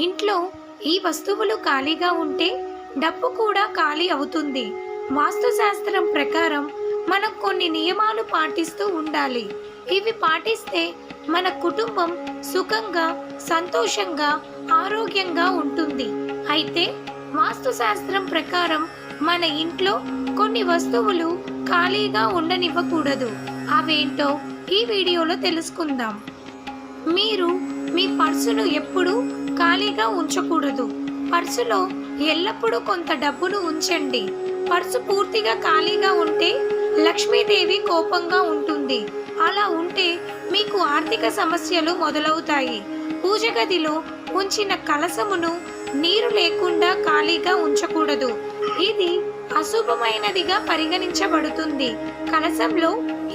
ఇంట్లో ఈ వస్తువులు ఖాళీగా ఉంటే డబ్బు కూడా ఖాళీ అవుతుంది. వాస్తుశాస్త్రం ప్రకారం మనం కొన్ని నియమాలు పాటిస్తూ ఉండాలి. ఇవి పాటిస్తే మన కుటుంబం సుఖంగా, సంతోషంగా, ఆరోగ్యంగా ఉంటుంది. అయితే వాస్తుశాస్త్రం ప్రకారం మన ఇంట్లో కొన్ని వస్తువులు ఖాళీగా ఉండనివ్వకూడదు. అవేంటో ఈ వీడియోలో తెలుసుకుందాం. మీరు మీ పర్సును ఎప్పుడూ ఖాళీగా ఉంచకూడదు. పర్సులో ఎల్లప్పుడూ కొంత డబ్బును ఉంచండి. పర్సు పూర్తిగా ఖాళీగా ఉంటే లక్ష్మీదేవి కోపంగా ఉంటుంది. అలా ఉంటే మీకు ఆర్థిక సమస్యలు మొదలవుతాయి. పూజ గదిలో ఉంచిన కలశమును నీరు లేకుండా ఖాళీగా ఉంచకూడదు. ఇది అశుభమైనదిగా పరిగణించబడుతుంది. కలశంలో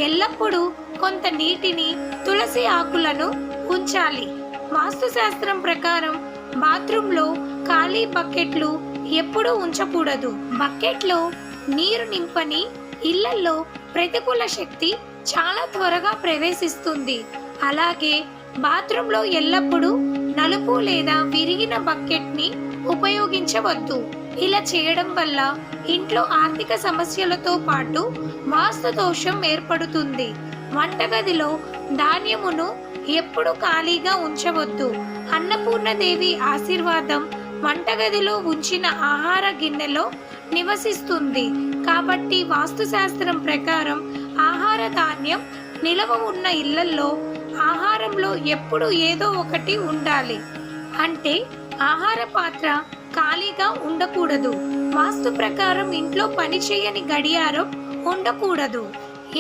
ఎల్లప్పుడూ కొంత నీటిని, తులసి ఆకులను ఉంచాలి. వాస్తుశాస్త్రం ప్రకారం బాత్రూంలో ఖాళీ బకెట్లు ఎప్పుడూ ఉంచకూడదు. బకెట్లో నీరు నింపని ఇళ్లలో ప్రతికూల శక్తి చాలా త్వరగా ప్రవేశిస్తుంది. అలాగే బాత్రూంలో ఎల్లప్పుడూ నలుపు లేదా విరిగిన బకెట్ని ఉపయోగించవద్దు. ఇలా చేయడం వల్ల ఇంట్లో ఆర్థిక సమస్యలతో పాటు వాస్తు దోషం ఏర్పడుతుంది. వంటగదిలో ధాన్యమును ఎప్పుడు ఖాళీగా ఉంచవద్దు. అన్నపూర్ణదేవి ఆశీర్వాదం వంటగదిలో ఉంచిన ఆహార గిన్నెలో నివసిస్తుంది. కాబట్టి వాస్తుశాస్త్రం ప్రకారం ఆహార ధాన్యం నిలవ ఉన్న ఇళ్లలో ఆహారంలో ఎప్పుడు ఏదో ఒకటి ఉండాలి. అంటే ఆహార పాత్ర ఖాళీగా ఉండకూడదు. వాస్తు ప్రకారం ఇంట్లో పనిచేయని గడియారం ఉండకూడదు.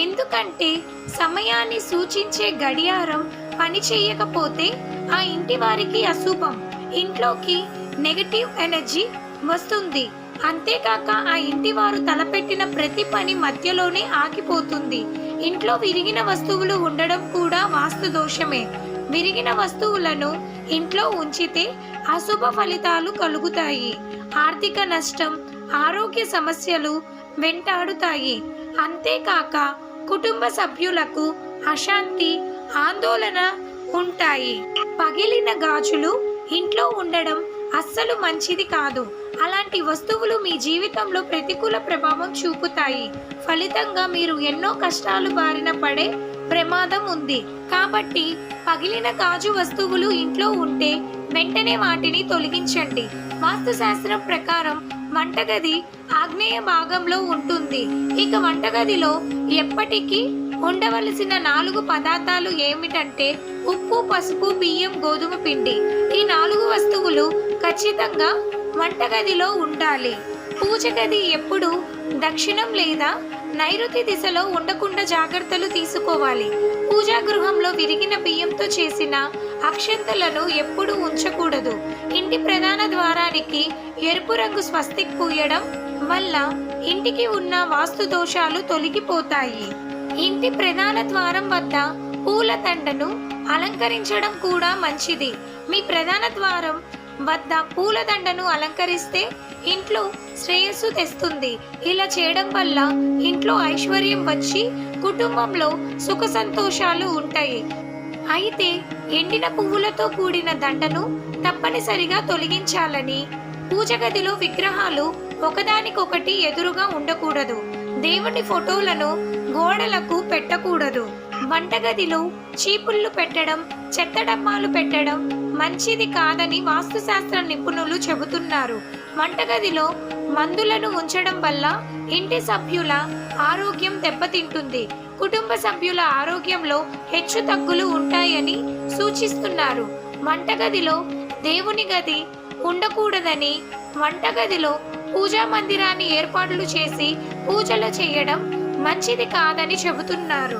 ఎందుకంటే సమయాన్ని సూచించే గడియారం పని చేయకపోతే ఆ ఇంటి వారికి అశుభం. ఇంట్లోకి నెగటివ్ ఎనర్జీ వస్తుంది. అంతేకాక ఆ ఇంటి వారు తలపెట్టిన ప్రతి పని మధ్యలోనే ఆగిపోతుంది. ఇంట్లో విరిగిన వస్తువులు ఉండడం కూడా వాస్తు దోషమే. విరిగిన వస్తువులను ఇంట్లో ఉంచితే అశుభ ఫలితాలు కలుగుతాయి. ఆర్థిక నష్టం, ఆరోగ్య సమస్యలు వెంటాడుతాయి. అంతేకాక కుటుంబ సభ్యులకు అశాంతి, ఆందోళన ఉంటాయి. పగిలిన గాజులు ఇంట్లో ఉండడం అస్సలు మంచిది కాదు. అలాంటి వస్తువులు మీ జీవితంలో ప్రతికూల ప్రభావం చూపుతాయి. ఫలితంగా మీరు ఎన్నో కష్టాలు బారిన పడే ప్రమాదం ఉంది. కాబట్టి పగిలిన గాజు వస్తువులు ఇంట్లో ఉంటే వెంటనే వాటిని తొలగించండి. వాస్తుశాస్త్రం ప్రకారం వంటగది ఆగ్నేయ భాగంలో ఉంటుంది. ఇక వంటగదిలో ఎప్పటికీ ఉండవలసిన 4 పదార్థాలు ఏమిటంటే ఉప్పు, పసుపు, బియ్యం, గోధుమ పిండి. ఈ 4 వస్తువులు ఖచ్చితంగా వంటగదిలో ఉండాలి. పూజ గది ఎప్పుడు దక్షిణం లేదా నైరుతి దిశలో ఉండకుండా జాగ్రత్తలు తీసుకోవాలి. పూజా గృహంలో విరిగిన బియ్యంతో చేసిన అక్షంతలను ఎప్పుడూ ఉంచకూడదు. ఇంటి ప్రధాన ద్వారానికి ఎరుపు రంగు స్వస్తిక్ పూయడం వల్ల ఇంటికి ఉన్న వాస్తు దోషాలు తొలగిపోతాయి. ఇంటి ప్రధాన ద్వారం వద్ద పూల దండను అలంకరించడం కూడా మంచిది. మీ ప్రధాన ద్వారం వద్ద పూల దండను అలంకరిస్తే ఇంట్లో శ్రేయస్సు తెస్తుంది. ఇలా చేయడం వల్ల ఇంట్లో ఐశ్వర్యం వచ్చి కుటుంబంలో సుఖ సంతోషాలు ఉంటాయి. అయితే ఎండిన పువ్వులతో కూడిన దండను తప్పనిసరిగా తొలగించాలని. పూజ గదిలో విగ్రహాలు ఒకదానికొకటి ఎదురుగా ఉండకూడదు. దేవుని ఫోటోలను గోడలకు పెట్టకూడదు. వంటగదిలో చీపుళ్ళు పెట్టడం, చెత్త డబ్బాలు పెట్టడం మంచిది కాదని వాస్తుశాస్త్ర నిపుణులు చెబుతున్నారు. వంటగదిలో మందులను ఉంచడం వల్ల ఇంటి సభ్యుల ఆరోగ్యం దెబ్బతింటుంది. కుటుంబ సభ్యుల ఆరోగ్యంలో హెచ్చు తగ్గులు ఉంటాయని సూచిస్తున్నారు. వంటగదిలో దేవుని గది ఉండకూడదని, వంటగదిలో పూజా మందిరాన్ని ఏర్పాట్లు చేసి పూజలు చేయడం మంచిది కాదని చెబుతున్నారు.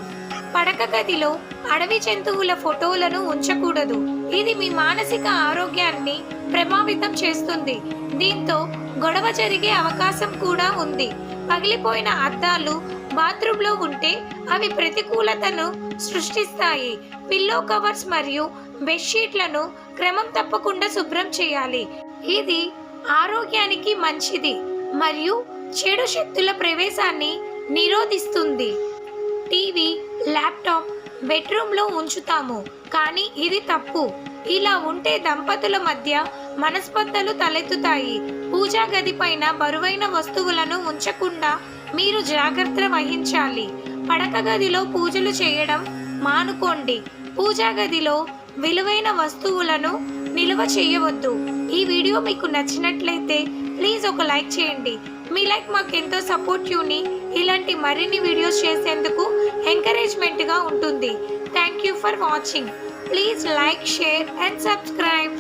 పడక గదిలో అడవి జంతువుల ఫోటోలను ఉంచకూడదు. ఇది మీ మానసిక ఆరోగ్యాన్ని ప్రభావితం చేస్తుంది. దీంతో గొడవ జరిగే అవకాశం కూడా ఉంది. పగిలిపోయిన అద్దాలు బాత్రూంలో ఉంటే అవి ప్రతికూలతను సృష్టిస్తాయి. పిల్లో కవర్స్ మరియు బెడ్షీట్లను క్రమం తప్పకుండా శుభ్రం చేయాలి. ఇది ఆరోగ్యానికి మంచిది మరియు చెడు శక్తుల ప్రవేశాన్ని నిరోధిస్తుంది. టీవీ, ల్యాప్టాప్ బెడ్రూమ్లో ఉంచుతాము, కానీ ఇది తప్పు. ఇలా ఉంటే దంపతుల మధ్య మనస్పర్ధలు తలెత్తుతాయి. పూజా గది పైన బరువైన వస్తువులను ఉంచకుండా మీరు జాగ్రత్త వహించాలి. పడక గదిలో పూజలు చేయడం మానుకోండి. పూజా గదిలో విలువైన వస్తువులను నిల్వ చేయవద్దు. ఈ వీడియో మీకు నచ్చినట్లయితే ప్లీజ్ ఒక లైక్ చేయండి. మీ లైక్ మాకు ఎంతో సపోర్టివ్ని ఇలాంటి మరిన్ని వీడియోస్ చేసేందుకు ఎంకరేజ్మెంట్గా ఉంటుంది. Thank you for watching. Please like, share and subscribe.